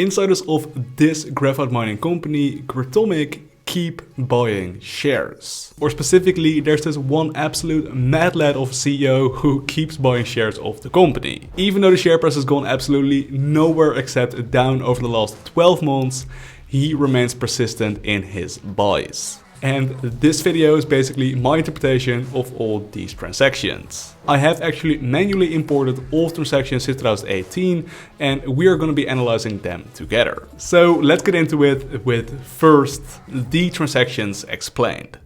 Insiders of this graphite mining company, Gratomic, keep buying shares. Or specifically, there's this one absolute mad lad of a CEO who keeps buying shares of the company. Even though the share price has gone absolutely nowhere except down over the last 12 months, he remains persistent in his buys. And this video is basically my interpretation of all these transactions. I have actually manually imported all transactions since 2018 and we are going to be analyzing them together. So let's get into it with first the transactions explained.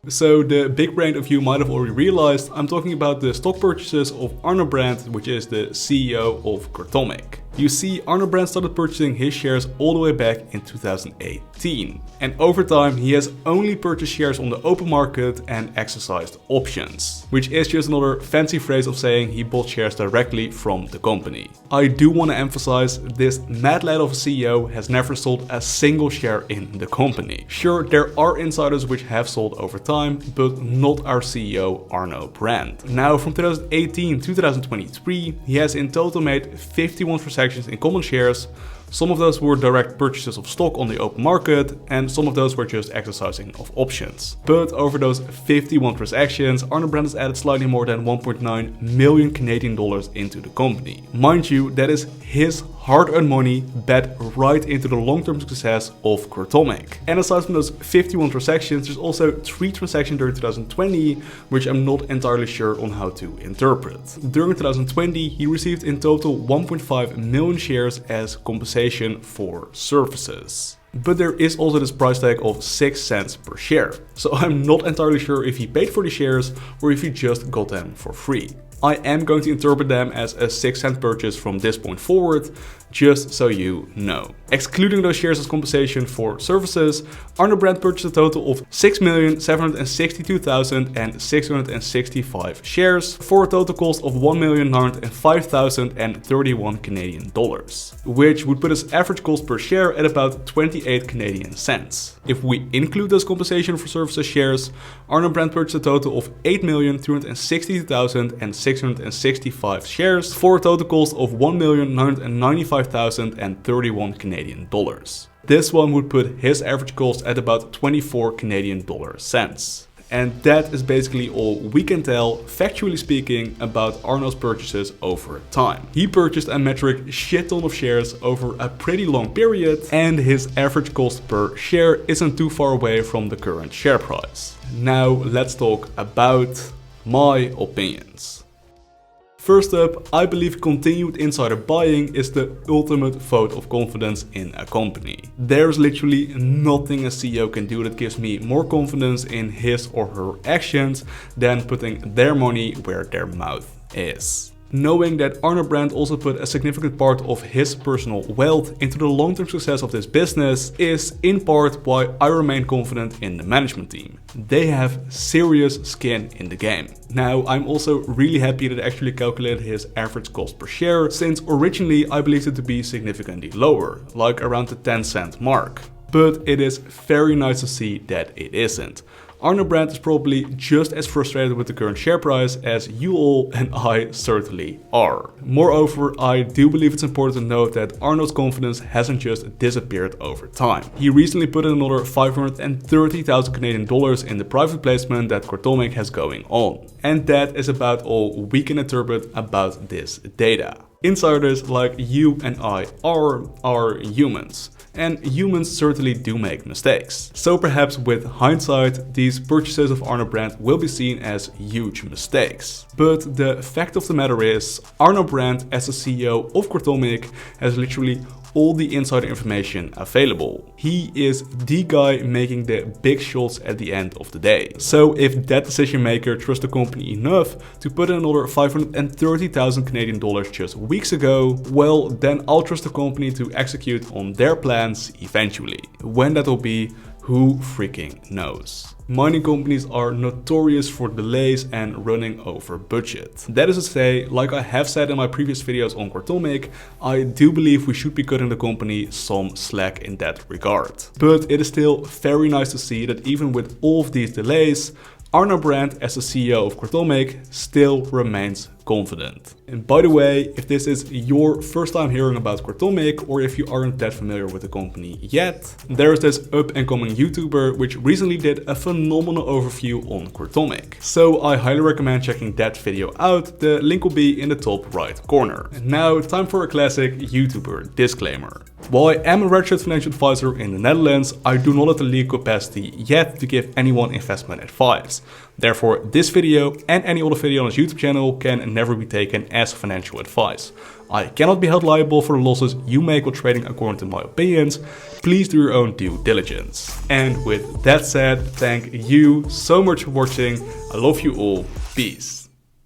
So the big brain of you might have already realized I'm talking about the stock purchases of Arno Brandt, which is the CEO of Gratomic. You see, Arno Brandt started purchasing his shares all the way back in 2018. And over time, he has only purchased shares on the open market and exercised options, which is just another fancy phrase of saying he bought shares directly from the company. I do want to emphasize this mad lad of a CEO has never sold a single share in the company. Sure, there are insiders which have sold over time, but not our CEO Arno Brandt. Now, from 2018 to 2023, he has in total made 51 transactions in common shares. Some of those were direct purchases of stock on the open market and some of those were just exercising of options. But over those 51 transactions, Arno Brandt has added slightly more than 1.9 million Canadian dollars into the company. Mind you, that is his hard-earned money bet right into the long-term success of Gratomic. And aside from those 51 transactions, there's also 3 transactions during 2020, which I'm not entirely sure on how to interpret. During 2020, he received in total 1.5 million shares as compensation for services. But there is also this price tag of 6 cents per share. So I'm not entirely sure if he paid for the shares or if he just got them for free. I am going to interpret them as a 6-cent purchase from this point forward, just so you know. Excluding those shares as compensation for services, Arno Brandt purchased a total of 6,762,665 shares for a total cost of 1,905,031 Canadian dollars, which would put his average cost per share at about 28 Canadian cents. If we include those compensation for services shares, Arno Brandt purchased a total of 8,262,665 shares for a total cost of 1,995,031 Canadian dollars. This one would put his average cost at about 24 Canadian dollar cents. And that is basically all we can tell, factually speaking, about Arno's purchases over time. He purchased a metric shit ton of shares over a pretty long period, and his average cost per share isn't too far away from the current share price. Now let's talk about my opinions. First up, I believe continued insider buying is the ultimate vote of confidence in a company. There's literally nothing a CEO can do that gives me more confidence in his or her actions than putting their money where their mouth is. Knowing that Arno Brandt also put a significant part of his personal wealth into the long-term success of this business is in part why I remain confident in the management team. They have serious skin in the game. Now, I'm also really happy that I actually calculated his average cost per share, since originally I believed it to be significantly lower, like around the 10-cent mark. But it is very nice to see that it isn't. Arno Brandt is probably just as frustrated with the current share price as you all and I certainly are. Moreover, I do believe it's important to note that Arno's confidence hasn't just disappeared over time. He recently put in another 530,000 Canadian dollars in the private placement that Gratomic has going on. And that is about all we can interpret about this data. Insiders like you and I are humans. And humans certainly do make mistakes. So perhaps with hindsight, these purchases of Arno Brandt will be seen as huge mistakes. But the fact of the matter is, Arno Brandt as the CEO of Gratomic has literally all the insider information available. He is the guy making the big shots at the end of the day. So if that decision maker trusts the company enough to put in another 530,000 Canadian dollars just weeks ago, well, then I'll trust the company to execute on their plans eventually. When that will be, who freaking knows? Mining companies are notorious for delays and running over budget. That is to say, like I have said in my previous videos on Gratomic, I do believe we should be cutting the company some slack in that regard. But it is still very nice to see that even with all of these delays, Arno Brandt, as the CEO of Gratomic, still remains confident. And by the way, if this is your first time hearing about Gratomic, or if you aren't that familiar with the company yet, there's this up and coming YouTuber which recently did a phenomenal overview on Gratomic. So I highly recommend checking that video out. The link will be in the top right corner. And now time for a classic YouTuber disclaimer. While I am a registered financial advisor in the Netherlands, I do not have the legal capacity yet to give anyone investment advice. Therefore, this video and any other video on this YouTube channel can never be taken as financial advice. I cannot be held liable for the losses you make while trading according to my opinions. Please do your own due diligence. And with that said, thank you so much for watching. I love you all. Peace.